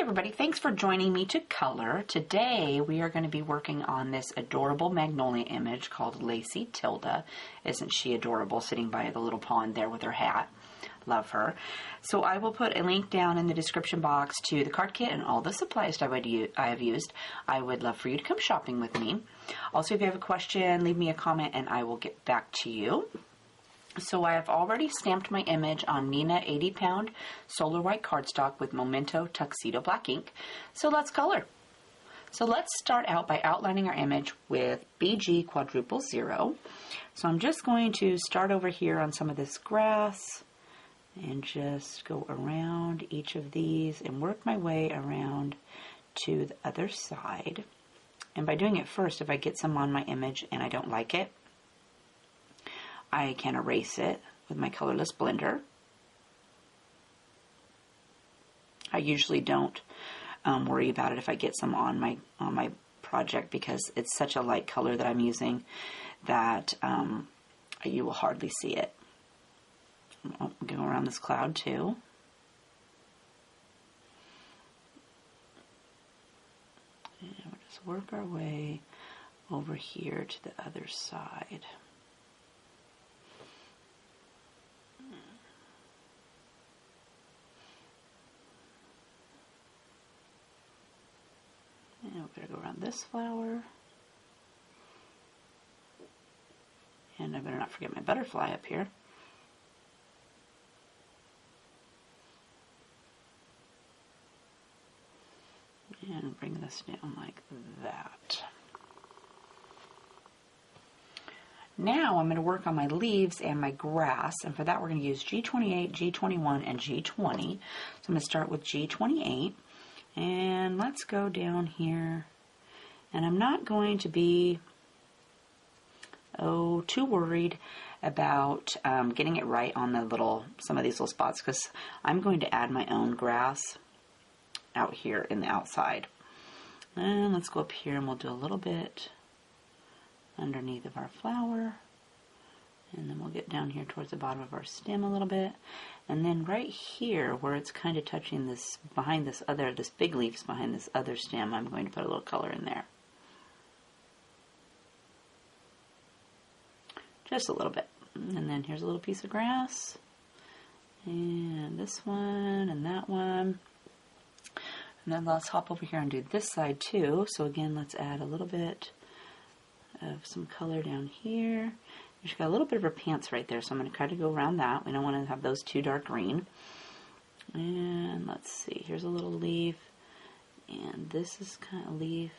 everybody, thanks for joining me to color. Today we are going to be working on this adorable Magnolia image called Lacy Tilda. Isn't she adorable, sitting by the little pond there with her hat? Love her. So I will put a link down in the description box to the card kit and all the supplies I have used. I would love for you to come shopping with me. Also, if you have a question, leave me a comment and I will get back to you. So I have already stamped my image on Neenah 80-pound solar white cardstock with Memento Tuxedo black ink. So let's color. So let's start out by outlining our image with BG quadruple 0. So I'm just going to start over here on some of this grass and just go around each of these and work my way around to the other side. And by doing it first, if I get some on my image and I don't like it, I can erase it with my colorless blender. I usually don't worry about it if I get some on my project, because it's such a light color that I'm using that you will hardly see it. I'll go around this cloud too. And we'll just work our way over here to the other side. And we're going to go around this flower. And I better not forget my butterfly up here. And bring this down like that. Now I'm going to work on my leaves and my grass, and for that we're going to use G28, G21, and G20. So I'm going to start with G28, and let's go down here. And I'm not going to be too worried about getting it right on the some of these little spots, because I'm going to add my own grass out here in the outside. And let's go up here and we'll do a little bit underneath of our flower, and then we'll get down here towards the bottom of our stem a little bit, and then right here where it's kind of touching this behind this big leaf's behind this other stem, I'm going to put a little color in there, just a little bit. And then here's a little piece of grass, and this one and that one. And then let's hop over here and do this side too. So again, let's add a little bit of some color down here. She's got a little bit of her pants right there, so I'm going to try to go around that. We don't want to have those too dark green. And let's see, here's a little leaf, and this is kind of leaf.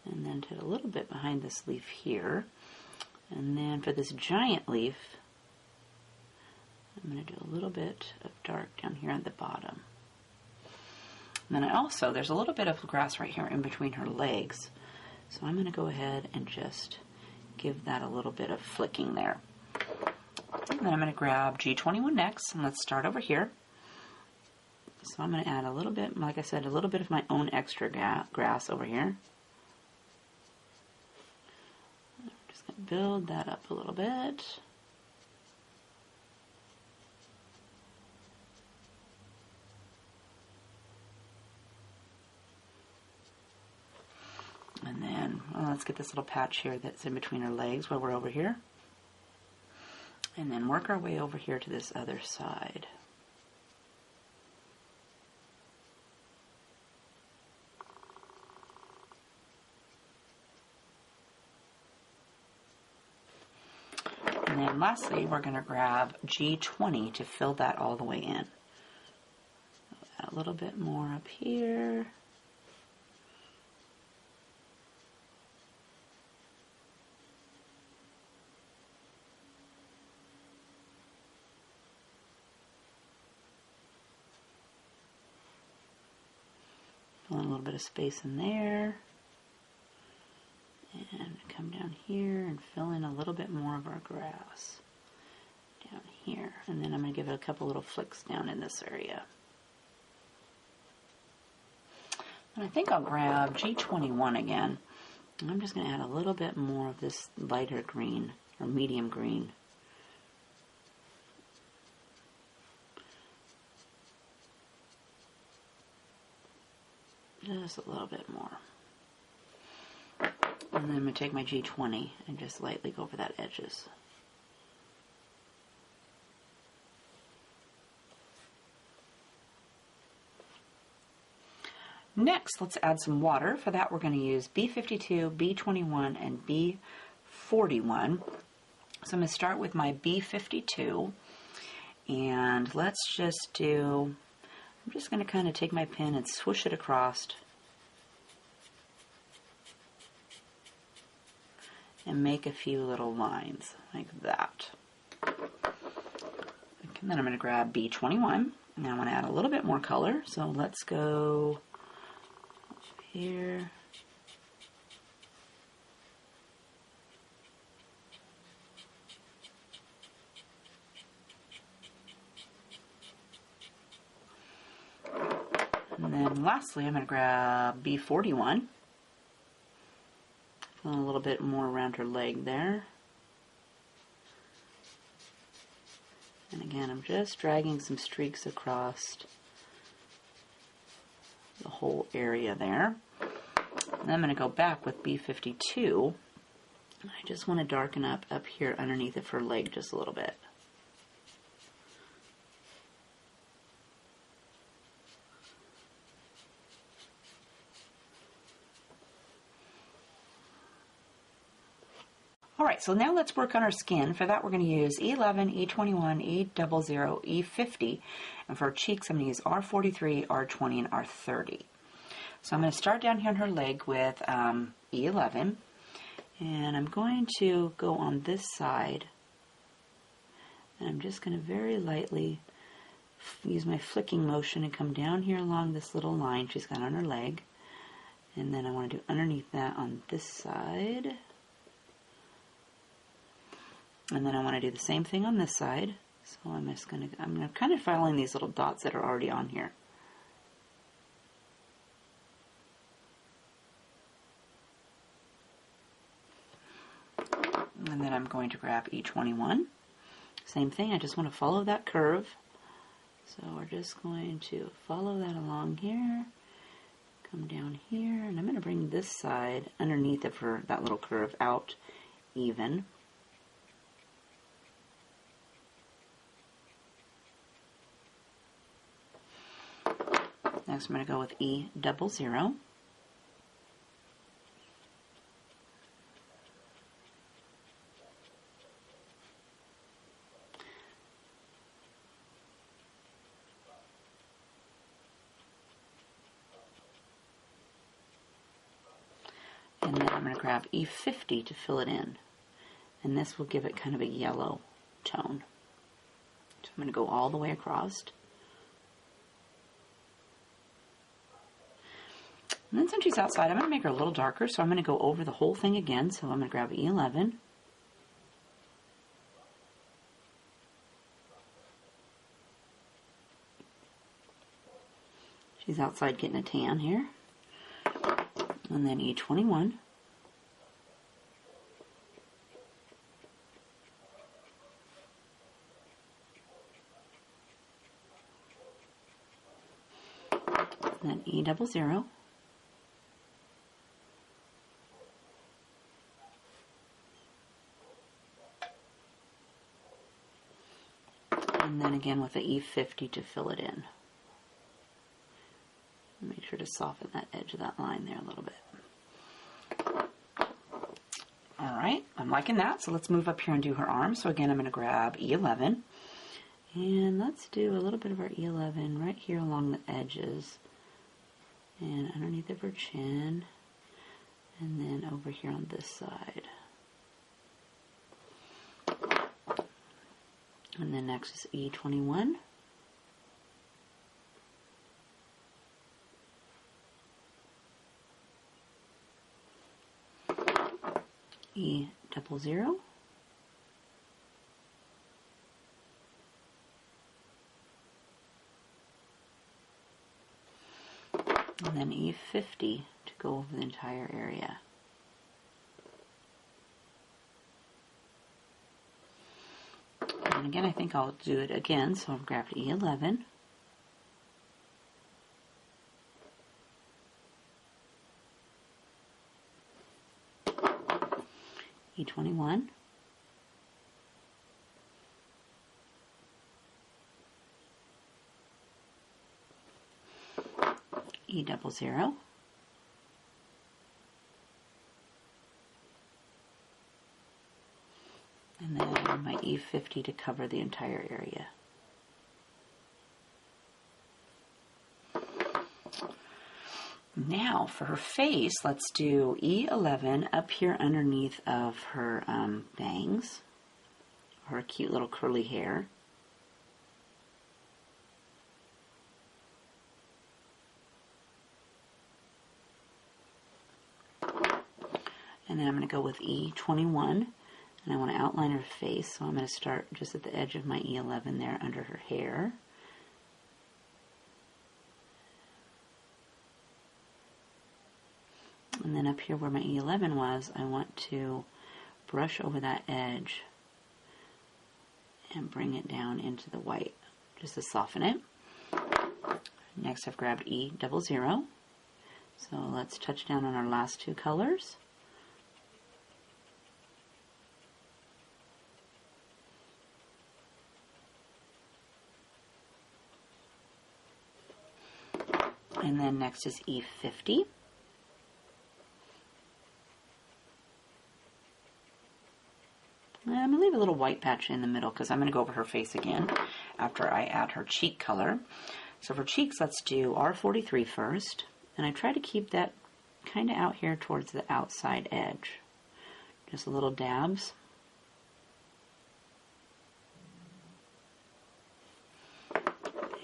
And then to a little bit behind this leaf here. And then for this giant leaf, I'm going to do a little bit of dark down here at the bottom. And then there's a little bit of grass right here in between her legs. So I'm going to go ahead and just give that a little bit of flicking there. And then I'm going to grab G21 next, and let's start over here. So I'm going to add a little bit, like I said, a little bit of my own extra grass over here. I'm just going to build that up a little bit. And then let's get this little patch here that's in between her legs while we're over here. And then work our way over here to this other side. And then lastly, we're going to grab G20 to fill that all the way in. Add a little bit more up here. Fill in a little bit of space in there, and come down here and fill in a little bit more of our grass down here, and then I'm going to give it a couple little flicks down in this area. And I think I'll grab G21 again, and I'm just going to add a little bit more of this lighter green or medium green. Just a little bit more. And then I'm going to take my G20 and just lightly go over that edges. Next, let's add some water. For that, we're going to use B52, B21, and B41. So I'm going to start with my B52, and let's just do, I'm just going to kind of take my pen and swoosh it across and make a few little lines like that. And then I'm going to grab B21, and I want to add a little bit more color, so let's go here. And then lastly, I'm going to grab B41. A little bit more around her leg there. And again, I'm just dragging some streaks across the whole area there. And I'm going to go back with B52. I just want to darken up here underneath of her leg just a little bit. Alright, so now let's work on our skin. For that we're going to use E11, E21, E00, E50. And for our cheeks I'm going to use R43, R20, and R30. So I'm going to start down here on her leg with E11. And I'm going to go on this side. And I'm just going to very lightly use my flicking motion and come down here along this little line she's got on her leg. And then I want to do underneath that on this side. And then I want to do the same thing on this side. So I'm kind of following these little dots that are already on here. And then I'm going to grab E21. Same thing, I just want to follow that curve. So we're just going to follow that along here. Come down here, and I'm going to bring this side underneath of her, that little curve out even. Next I'm going to go with E00. And then I'm going to grab E50 to fill it in. And this will give it kind of a yellow tone. So I'm going to go all the way across. And then since she's outside, I'm going to make her a little darker, so I'm going to go over the whole thing again. So I'm going to grab E11. She's outside getting a tan here. And then E21. And then E00. And then again with the E50 to fill it in. Make sure to soften that edge of that line there a little bit. Alright, I'm liking that, so let's move up here and do her arms. So again, I'm going to grab E11. And let's do a little bit of our E11 right here along the edges. And underneath of her chin. And then over here on this side. And then next is E21. E00. And then E50 to go over the entire area. And again, I think I'll do it again, so I've grabbed E11. E21, E00, and then my E50 to cover the entire area. Now for her face, let's do E11 up here underneath of her bangs, her cute little curly hair. And then I'm going to go with E21, and I want to outline her face, so I'm going to start just at the edge of my E11 there under her hair. And then up here where my E11 was, I want to brush over that edge and bring it down into the white, just to soften it. Next I've grabbed E00, so let's touch down on our last two colors. And then next is E50. I'm going to leave a little white patch in the middle because I'm going to go over her face again after I add her cheek color. So for cheeks, let's do R43 first. And I try to keep that kind of out here towards the outside edge. Just little dabs.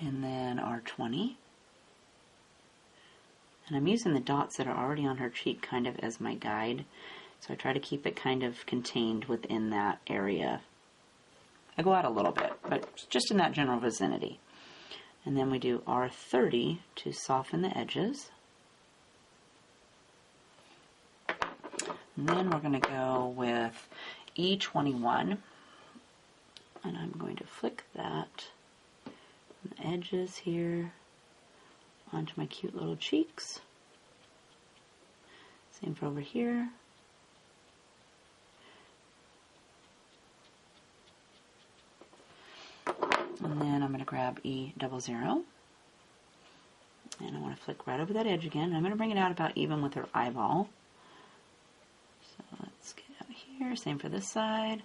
And then R20. And I'm using the dots that are already on her cheek kind of as my guide. So I try to keep it kind of contained within that area. I go out a little bit, but just in that general vicinity. And then we do R30 to soften the edges. And then we're going to go with E21. And I'm going to flick that on the edges here onto my cute little cheeks. Same for over here. And then I'm going to grab E00, and I want to flick right over that edge again. I'm going to bring it out about even with her eyeball. So let's get out here, same for this side.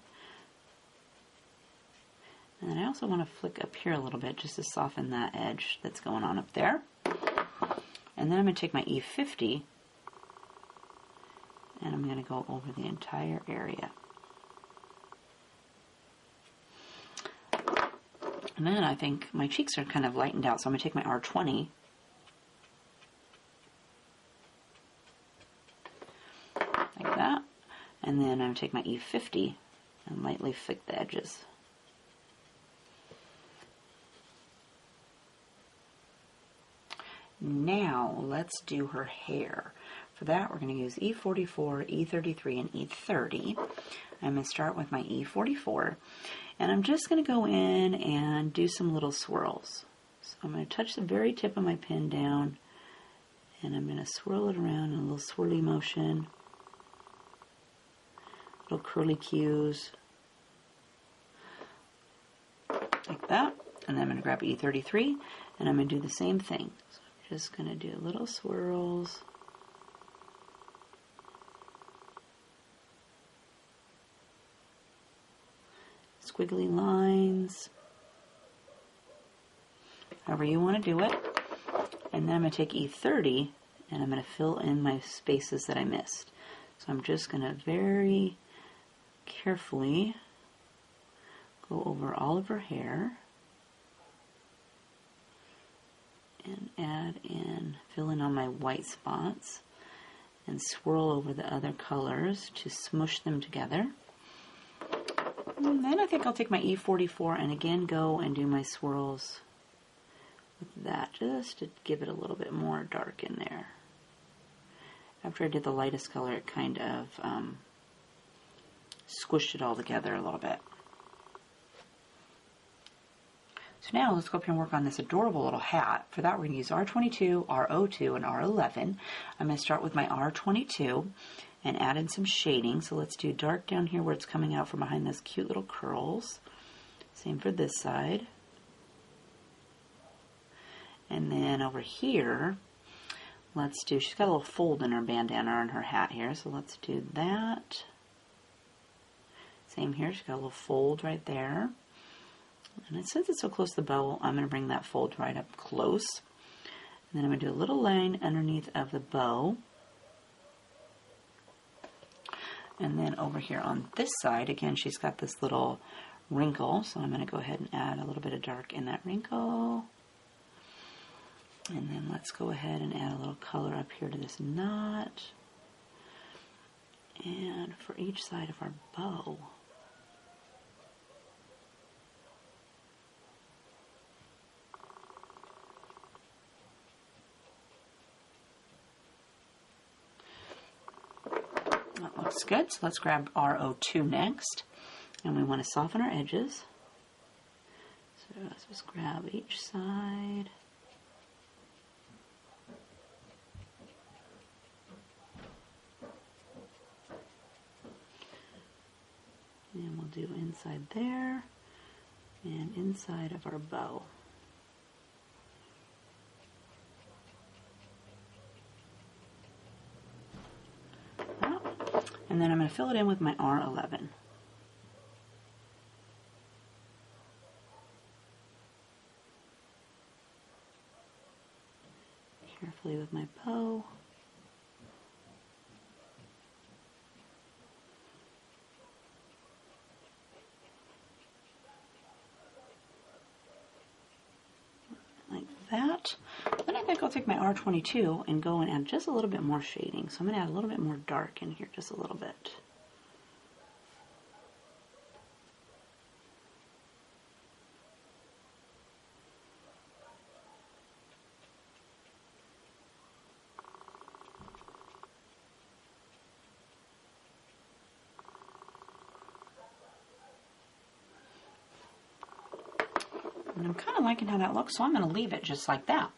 And then I also want to flick up here a little bit just to soften that edge that's going on up there. And then I'm going to take my E50, and I'm going to go over the entire area. And then I think my cheeks are kind of lightened out, so I'm going to take my R20. Like that. And then I'm going to take my E50 and lightly flick the edges. Now let's do her hair. For that we're going to use E44, E33, and E30. I'm going to start with my E44. And I'm just going to go in and do some little swirls. So I'm going to touch the very tip of my pin down, and I'm going to swirl it around in a little swirly motion. Little curly cues. Like that. And then I'm going to grab E33, and I'm going to do the same thing. So I'm just going to do little swirls. Squiggly lines, however you want to do it. And then I'm going to take E30 and I'm going to fill in my spaces that I missed. So I'm just going to very carefully go over all of her hair and add in, fill in on my white spots and swirl over the other colors to smush them together. And then I think I'll take my E44 and again go and do my swirls with that just to give it a little bit more dark in there. After I did the lightest color, it kind of squished it all together a little bit. So now let's go up here and work on this adorable little hat. For that we're going to use R22, R02, and R11. I'm going to start with my R22. and add in some shading. So let's do dark down here where it's coming out from behind those cute little curls. Same for this side. And then over here, let's do, she's got a little fold in her bandana or in her hat here, so let's do that. Same here, she's got a little fold right there. And since it's so close to the bow, I'm going to bring that fold right up close. And then I'm going to do a little line underneath of the bow. And then over here on this side, again, she's got this little wrinkle, so I'm going to go ahead and add a little bit of dark in that wrinkle. And then let's go ahead and add a little color up here to this knot. And for each side of our bow, that looks good. So let's grab our O2 next. And we want to soften our edges. So let's just grab each side. And we'll do inside there and inside of our bow. And then I'm going to fill it in with my R11. Carefully with my bow. That. Then I think I'll take my R22 and go and add just a little bit more shading. So I'm going to add a little bit more dark in here, just a little bit. And I'm kind of liking how that looks, so I'm going to leave it just like that.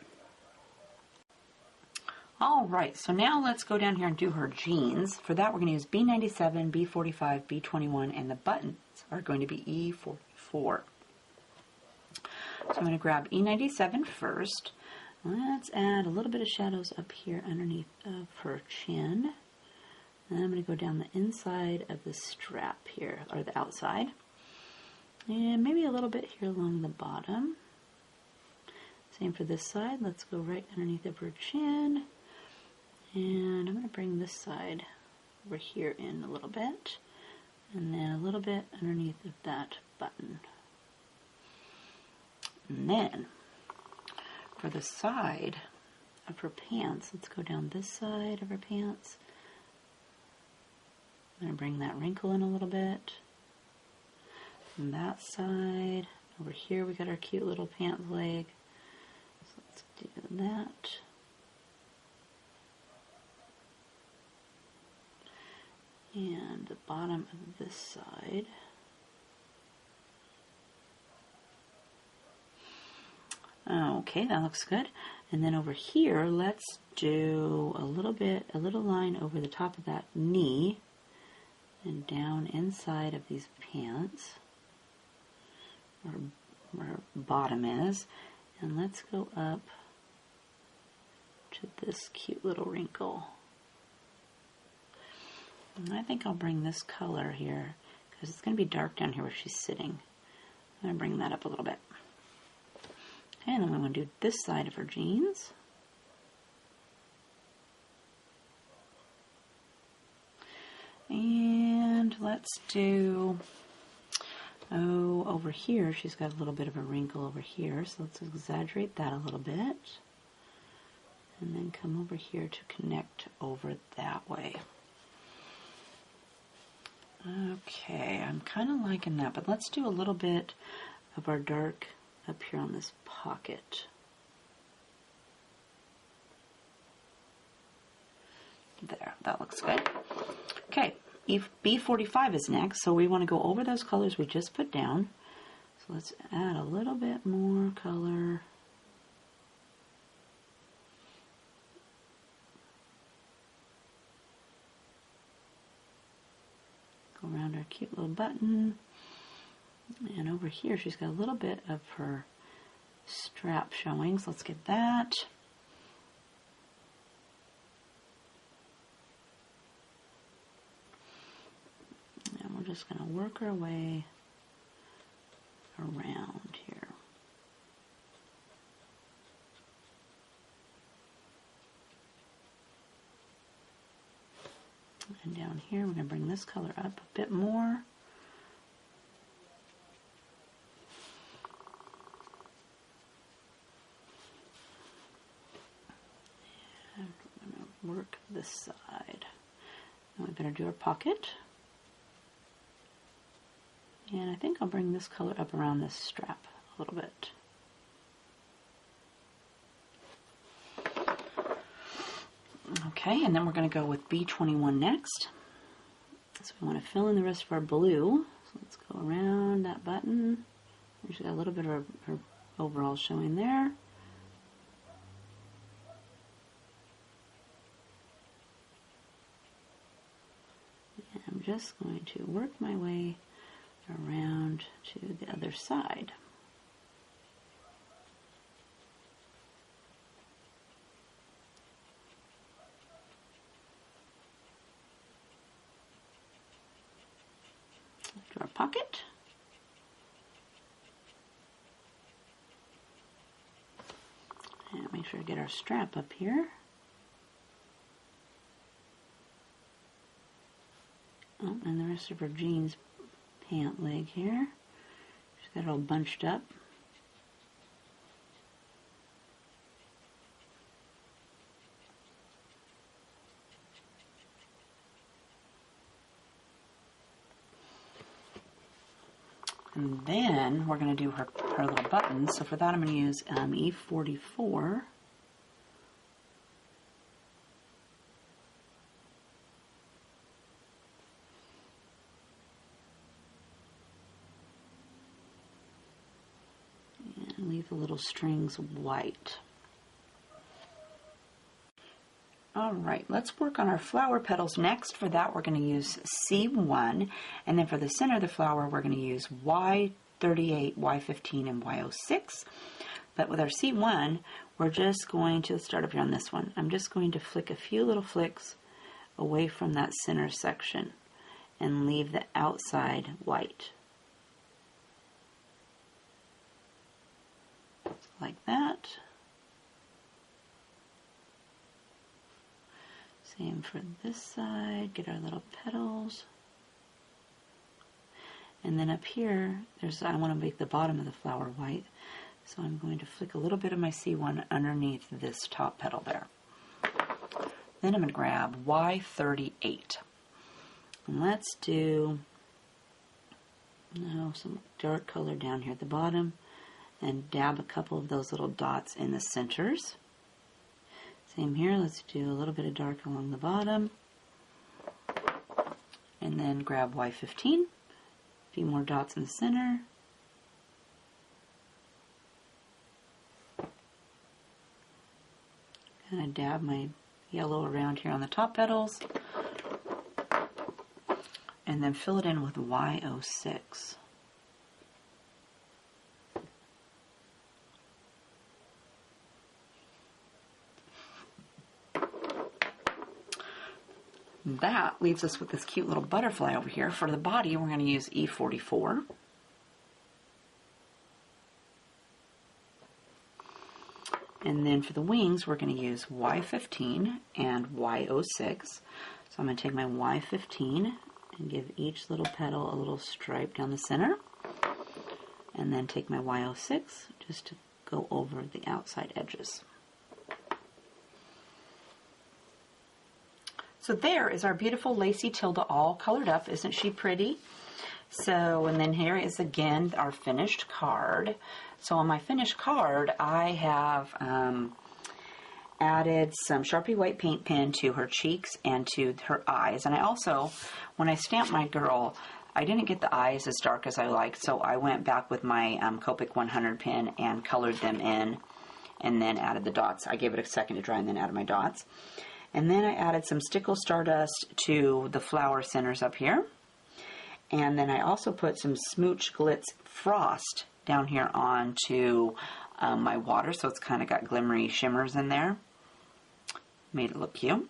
Alright, so now let's go down here and do her jeans. For that we're going to use B97, B45, B21, and the buttons are going to be E44. So I'm going to grab E97 first. Let's add a little bit of shadows up here underneath of her chin. And I'm going to go down the inside of the strap here, or the outside. And maybe a little bit here along the bottom. Same for this side. Let's go right underneath of her chin. And I'm going to bring this side over here in a little bit. And then a little bit underneath of that button. And then for the side of her pants, let's go down this side of her pants. I'm going to bring that wrinkle in a little bit. And that side, over here we got our cute little pant leg. So let's do that. And the bottom of this side. Okay, that looks good. And then over here, let's do a little line over the top of that knee and down inside of these pants. Where bottom is, and let's go up to this cute little wrinkle. And I think I'll bring this color here because it's going to be dark down here where she's sitting. I'm going to bring that up a little bit. And then I'm going to do this side of her jeans. And let's do over here, she's got a little bit of a wrinkle over here, so let's exaggerate that a little bit. And then come over here to connect over that way. Okay, I'm kind of liking that, but let's do a little bit of our dark up here on this pocket. There, that looks good. Okay. B45 is next, so we want to go over those colors we just put down. So let's add a little bit more color. around her cute little button. And over here she's got a little bit of her strap showing, so let's get that. And we're just going to work our way around here. And down here, we're going to bring this color up a bit more. And we're going to work this side. And we better do our pocket. And I think I'll bring this color up around this strap a little bit. Okay, and then we're going to go with B21 next. So we want to fill in the rest of our blue. So let's go around that button. She's got a little bit of her overall showing there. And I'm just going to work my way around to the other side. To our pocket. And make sure to get our strap up here. Oh, and the rest of her jeans pant leg here. She's got it all bunched up. And then we're going to do her little buttons. So for that I'm going to use E44. And leave the little strings white. Alright, let's work on our flower petals next. For that we're going to use C1, and then for the center of the flower we're going to use Y38, Y15, and Y06. But with our C1, we're just going to, let's start up here on this one. I'm just going to flick a few little flicks away from that center section and leave the outside white. Like that. Same for this side, get our little petals. And then up here, I want to make the bottom of the flower white, so I'm going to flick a little bit of my C1 underneath this top petal there. Then I'm going to grab Y38. And let's do some dark color down here at the bottom, and dab a couple of those little dots in the centers. Same here, let's do a little bit of dark along the bottom. And then grab Y15, a few more dots in the center. Kind of dab my yellow around here on the top petals. And then fill it in with Y06. That leaves us with this cute little butterfly over here. For the body, we're going to use E44. And then for the wings, we're going to use Y15 and Y06. So I'm going to take my Y15 and give each little petal a little stripe down the center. And then take my Y06 just to go over the outside edges. So there is our beautiful Lacy Tilda all colored up. Isn't she pretty? So, and then here is again our finished card. So on my finished card, I have added some Sharpie white paint pen to her cheeks and to her eyes. And I also, when I stamped my girl, I didn't get the eyes as dark as I liked, so I went back with my Copic 100 pen and colored them in and then added the dots. I gave it a second to dry and then added my dots. And then I added some Stickle Stardust to the flower centers up here. And then I also put some Smooch Glitz Frost down here onto my water, so it's kind of got glimmery shimmers in there. Made it look cute.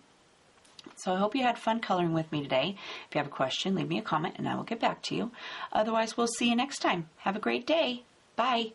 So I hope you had fun coloring with me today. If you have a question, leave me a comment and I will get back to you. Otherwise, we'll see you next time. Have a great day. Bye.